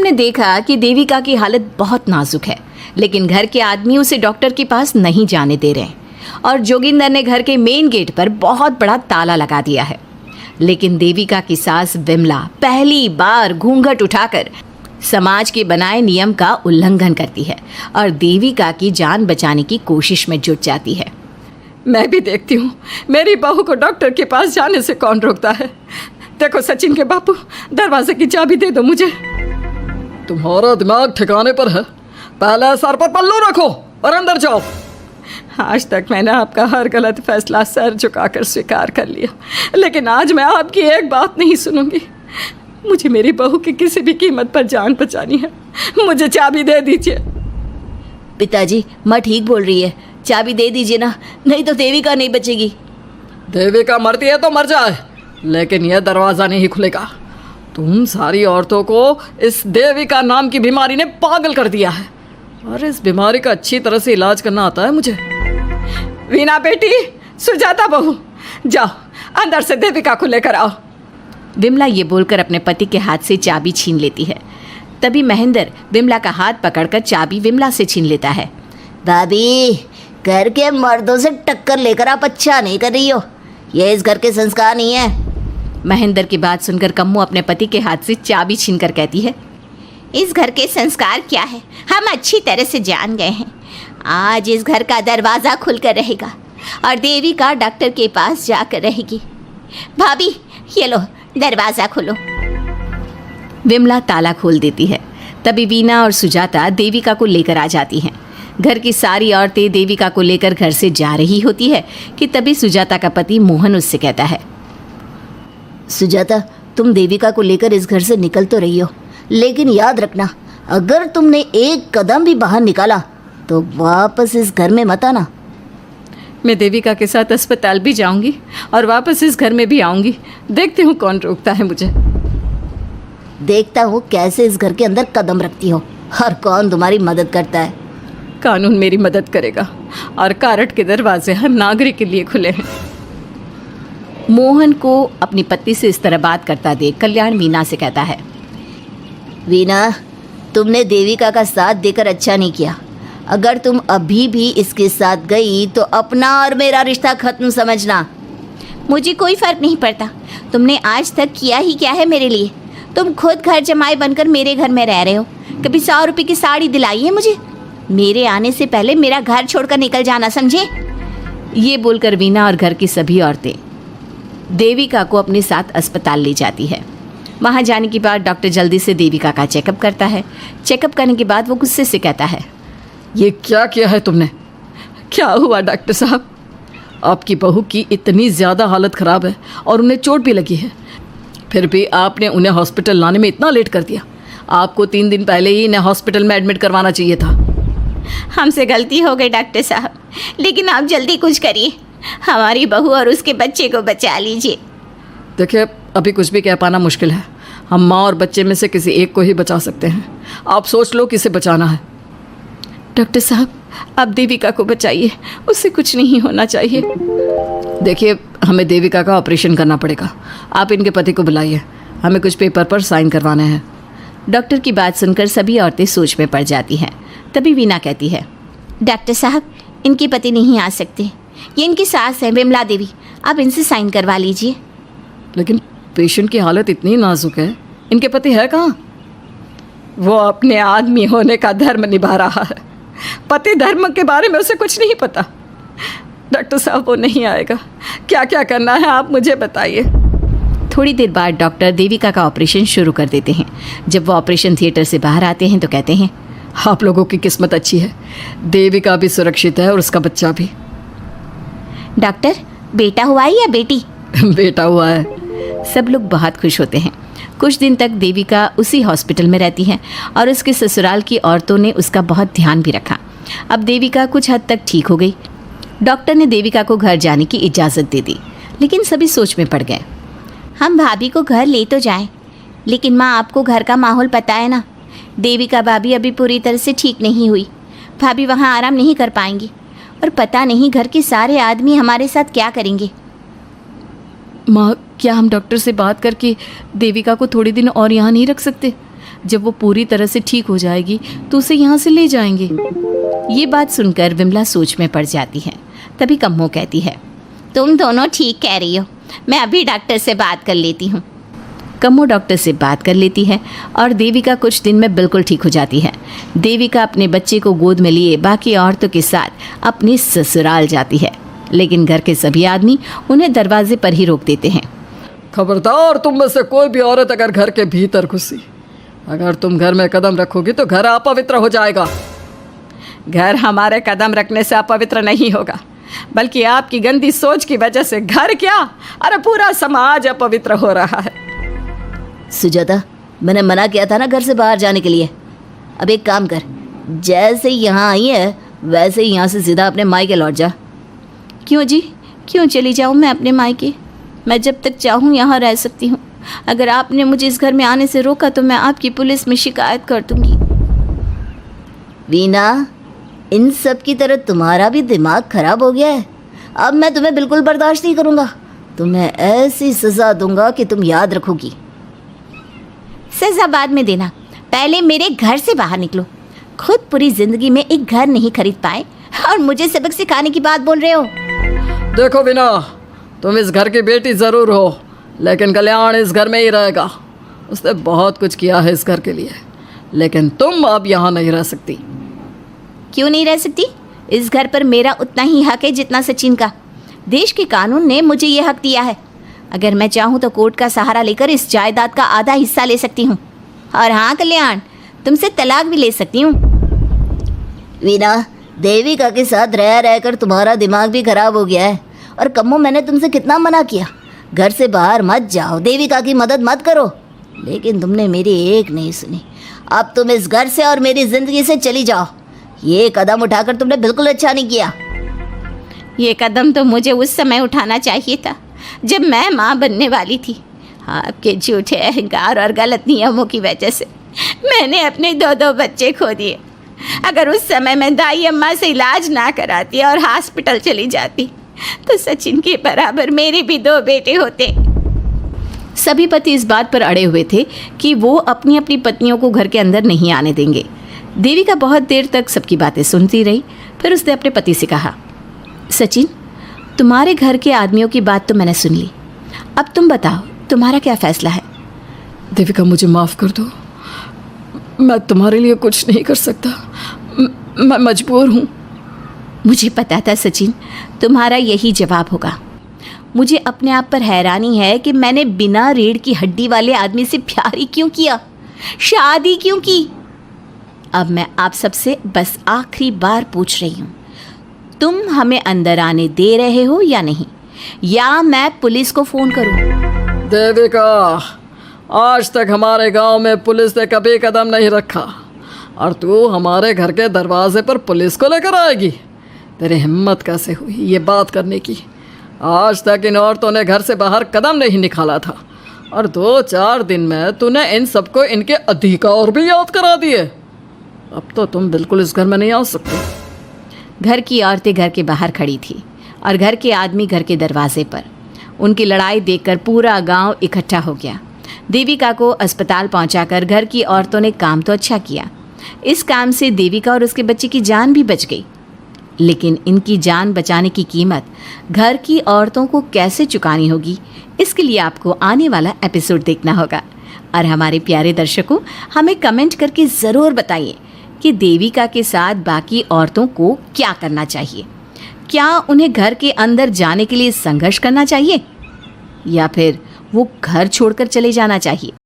ने देखा कि देविका की हालत बहुत नाजुक है, लेकिन घर के आदमी उसे डॉक्टर के पास नहीं जाने दे रहे हैं और जोगिंदर ने घर के मेन गेट पर बहुत बड़ा ताला लगा दिया है। लेकिन देविका की सास विमला पहली बार घूंघट उठाकर समाज के बनाए नियम का उल्लंघन करती है और देविका की जान बचाने की कोशिश में जुट जाती है। मैं भी देखती हूँ मेरी बहू को डॉक्टर के पास जाने से कौन रोकता है। देखो सचिन के बापू, दरवाजे की चाबी दे दो मुझे। तुम्हारा दिमाग ठिकाने पर है, पहले सर पर पल्लू रखो और अंदर जाओ। आज तक मैंने आपका हर गलत फैसला सर झुकाकर स्वीकार कर लिया, लेकिन आज मैं आपकी एक बात नहीं सुनूंगी। मुझे मेरी बहू की किसी भी कीमत पर जान बचानी है। मुझे चाबी दे दीजिए। पिताजी, माँ ठीक बोल रही है, चाबी दे दीजिए ना, नहीं तो देविका नहीं बचेगी। देविका मरती है तो मर जाए, लेकिन यह दरवाज़ा नहीं खुलेगा। तुम सारी औरतों को इस देविका नाम की बीमारी ने पागल कर दिया है और इस बीमारी का अच्छी तरह से इलाज करना आता है मुझे। वीना बेटी, सुजाता बहू, जाओ अंदर से देविका को लेकर आओ। विमला ये बोलकर अपने पति के हाथ से चाबी छीन लेती है। तभी महेंद्र विमला का हाथ पकड़कर चाबी विमला से छीन लेता है। भाभी, घर के मर्दों से टक्कर लेकर आप अच्छा नहीं कर रही हो, ये इस घर के संस्कार नहीं है। महेंद्र की बात सुनकर कम्मू अपने पति के हाथ से चाबी छीनकर कहती है, इस घर के संस्कार क्या है हम अच्छी तरह से जान गए हैं। आज इस घर का दरवाज़ा खुलकर रहेगा और देविका डॉक्टर के पास जाकर रहेगी। भाभी, ये लो दरवाज़ा खोलो। विमला ताला खोल देती है। तभी वीना और सुजाता देविका को लेकर आ जाती हैं। घर की सारी औरतें देविका को लेकर घर से जा रही होती है कि तभी सुजाता का पति मोहन उससे कहता है, सुजाता, तुम देविका को लेकर इस घर से निकल तो रही हो, लेकिन याद रखना, अगर तुमने एक कदम भी बाहर निकाला तो वापस इस घर में मत आना। मैं देविका के साथ अस्पताल भी जाऊंगी और वापस इस घर में भी आऊंगी। देखती हूँ कौन रोकता है मुझे। देखता हूँ कैसे इस घर के अंदर कदम रखती हो और कौन तुम्हारी मदद करता है। कानून मेरी मदद करेगा और कारट के दरवाजे हर नागरिक के लिए खुले हैं। मोहन को अपनी पत्नी से इस तरह बात करता देख कल्याण वीना से कहता है, वीना, तुमने देविका का साथ देकर अच्छा नहीं किया। अगर तुम अभी भी इसके साथ गई तो अपना और मेरा रिश्ता खत्म समझना। मुझे कोई फ़र्क नहीं पड़ता, तुमने आज तक किया ही क्या है मेरे लिए। तुम खुद घर जमाई बनकर मेरे घर में रह रहे हो, कभी 100 रुपये की साड़ी दिलाई है मुझे। मेरे आने से पहले मेरा घर छोड़कर निकल जाना, समझे। ये बोलकर वीना और घर की सभी औरतें देविका को अपने साथ अस्पताल ले जाती है। वहाँ जाने के बाद डॉक्टर जल्दी से देविका का चेकअप करता है। चेकअप करने के बाद वो गुस्से से कहता है, ये क्या किया है तुमने? क्या हुआ डॉक्टर साहब? आपकी बहू की इतनी ज़्यादा हालत ख़राब है और उन्हें चोट भी लगी है, फिर भी आपने उन्हें हॉस्पिटल लाने में इतना लेट कर दिया। आपको 3 दिन पहले ही इन्हें हॉस्पिटल में एडमिट करवाना चाहिए था। हमसे गलती हो गई डॉक्टर साहब, लेकिन आप जल्दी कुछ करिए, हमारी बहू और उसके बच्चे को बचा लीजिए। देखिए, अभी कुछ भी कह पाना मुश्किल है। हम माँ और बच्चे में से किसी एक को ही बचा सकते हैं। आप सोच लो किसे बचाना है। डॉक्टर साहब, आप देविका को बचाइए, उससे कुछ नहीं होना चाहिए। देखिए, हमें देविका का ऑपरेशन करना पड़ेगा। आप इनके पति को बुलाइए, हमें कुछ पेपर पर साइन करवाने हैं। डॉक्टर की बात सुनकर सभी औरतें सोच में पड़ जाती हैं। तभी वीना कहती है, डॉक्टर साहब, इनके पति नहीं आ सकते, ये इनकी सास है विमला देवी, आप इनसे साइन करवा लीजिए। लेकिन पेशेंट की हालत इतनी नाजुक है, इनके पति है कहाँ? वो अपने आदमी होने का धर्म निभा रहा है। पति धर्म के बारे में उसे कुछ नहीं पता। डॉक्टर साहब, वो नहीं आएगा। क्या क्या करना है आप मुझे बताइए। थोड़ी देर बाद डॉक्टर देविका का ऑपरेशन शुरू कर देते हैं। जब वो ऑपरेशन थिएटर से बाहर आते हैं तो कहते हैं, आप लोगों की किस्मत अच्छी है, देविका भी सुरक्षित है और उसका बच्चा भी। डॉक्टर, बेटा हुआ है या बेटी? बेटा हुआ है। सब लोग बहुत खुश होते हैं। कुछ दिन तक देविका उसी हॉस्पिटल में रहती है और उसके ससुराल की औरतों ने उसका बहुत ध्यान भी रखा। अब देविका कुछ हद तक ठीक हो गई। डॉक्टर ने देविका को घर जाने की इजाज़त दे दी, लेकिन सभी सोच में पड़ गए। हम भाभी को घर ले तो जाएं, लेकिन माँ, आपको घर का माहौल पता है ना, देविका भाभी अभी पूरी तरह से ठीक नहीं हुई। भाभी वहाँ आराम नहीं कर पाएंगी और पता नहीं घर के सारे आदमी हमारे साथ क्या करेंगे। माँ, क्या हम डॉक्टर से बात करके देविका को थोड़े दिन और यहाँ नहीं रख सकते? जब वो पूरी तरह से ठीक हो जाएगी तो उसे यहाँ से ले जाएंगे। ये बात सुनकर विमला सोच में पड़ जाती है। तभी कम्मो कहती है, तुम दोनों ठीक कह रही हो, मैं अभी डॉक्टर से बात कर लेती हूँ। कम्मो डॉक्टर से बात कर लेती है और देविका कुछ दिन में बिल्कुल ठीक हो जाती है। देविका अपने बच्चे को गोद में लिए बाकी औरतों के साथ अपने ससुराल जाती है, लेकिन घर के सभी आदमी उन्हें दरवाजे पर ही रोक देते हैं। खबरदार, तुम में से कोई भी औरत अगर घर के भीतर घुसी, अगर तुम घर में कदम रखोगी तो घर अपवित्र हो जाएगा। घर हमारे कदम रखने से अपवित्र नहीं होगा, बल्कि आपकी गंदी सोच की वजह से घर क्या, अरे पूरा समाज अपवित्र हो रहा है। सुजाता, मैंने मना किया था ना घर से बाहर जाने के लिए। अब एक काम कर, जैसे यहाँ आई है वैसे ही यहाँ से सीधा अपने मायके लौट जा। क्यों जी, क्यों चली जाऊँ मैं अपने मायके? मैं जब तक चाहूँ यहाँ रह सकती हूँ। अगर आपने मुझे इस घर में आने से रोका तो मैं आपकी पुलिस में शिकायत कर दूँगी। वीना, इन सब की तरह तुम्हारा भी दिमाग खराब हो गया है। अब मैं तुम्हें बिल्कुल बर्दाश्त नहीं करूँगा। तुम्हें ऐसी सज़ा दूँगा कि तुम याद रखोगी। सज़ा बाद में देना, पहले मेरे घर से बाहर निकलो। खुद पूरी ज़िंदगी में एक घर नहीं खरीद पाए और मुझे सबक सिखाने की बात बोल रहे हो। देखो वीना, तुम इस घर की बेटी ज़रूर हो, लेकिन कल्याण इस घर में ही रहेगा। उसने बहुत कुछ किया है इस घर के लिए, लेकिन तुम अब यहाँ नहीं रह सकती। क्यों नहीं रह सकती? इस घर पर मेरा उतना ही हक है जितना सचिन का। देश के कानून ने मुझे ये हक दिया है। अगर मैं चाहूँ तो कोर्ट का सहारा लेकर इस जायदाद का आधा हिस्सा ले सकती हूँ। और हाँ कल्याण, तुमसे तलाक भी ले सकती हूँ। वीना, देविका के साथ रह रहकर तुम्हारा दिमाग भी खराब हो गया है। और कम्मो, मैंने तुमसे कितना मना किया, घर से बाहर मत जाओ, देविका की मदद मत करो, लेकिन तुमने मेरी एक नहीं सुनी। अब तुम इस घर से और मेरी ज़िंदगी से चली जाओ। ये कदम उठाकर तुमने बिल्कुल अच्छा नहीं किया। ये कदम तो मुझे उस समय उठाना चाहिए था जब मैं माँ बनने वाली थी। आपके झूठे अहंकार और गलत नियमों की वजह से मैंने अपने दो बच्चे खो दिए। अगर उस समय मैं दाई अम्मा से इलाज ना कराती और हॉस्पिटल चली जाती तो सचिन के बराबर मेरे भी 2 बेटे होते। सभी पति इस बात पर अड़े हुए थे कि वो अपनी अपनी पत्नियों को घर के अंदर नहीं आने देंगे। देविका बहुत देर तक सबकी बातें सुनती रही। फिर उसने अपने पति से कहा, सचिन, तुम्हारे घर के आदमियों की बात तो मैंने सुन ली। अब तुम बताओ, तुम्हारा क्या फैसला है? देविका, मुझे माफ़ कर दो। मैं तुम्हारे लिए कुछ नहीं कर सकता। मैं मजबूर हूँ। मुझे पता था सचिन, तुम्हारा यही जवाब होगा। मुझे अपने आप पर हैरानी है कि मैंने बिना रीढ़ की हड्डी वाले आदमी से प्यार ही क्यों किया, शादी क्यों की। अब मैं आप सबसे बस आखिरी बार पूछ रही हूँ, तुम हमें अंदर आने दे रहे हो या नहीं, या मैं पुलिस को फ़ोन करूँ? देविका, आज तक हमारे गांव में पुलिस ने कभी कदम नहीं रखा और तू हमारे घर के दरवाजे पर पुलिस को लेकर आएगी? तेरी हिम्मत कैसे हुई ये बात करने की? आज तक इन औरतों ने घर से बाहर कदम नहीं निकाला था और 2-4 दिन में तूने इन सबको इनके अधिकार भी याद करा दिए। अब तो तुम बिल्कुल इस घर में नहीं आ सकते। घर की औरतें घर के बाहर खड़ी थी और घर के आदमी घर के दरवाजे पर। उनकी लड़ाई देखकर पूरा गांव इकट्ठा हो गया। देविका को अस्पताल पहुंचाकर घर की औरतों ने काम तो अच्छा किया। इस काम से देविका और उसके बच्चे की जान भी बच गई, लेकिन इनकी जान बचाने की कीमत घर की औरतों को कैसे चुकानी होगी, इसके लिए आपको आने वाला एपिसोड देखना होगा। और हमारे प्यारे दर्शकों, हमें कमेंट करके ज़रूर बताइए कि देविका के साथ बाकी औरतों को क्या करना चाहिए। क्या उन्हें घर के अंदर जाने के लिए संघर्ष करना चाहिए या फिर वो घर छोड़कर चले जाना चाहिए?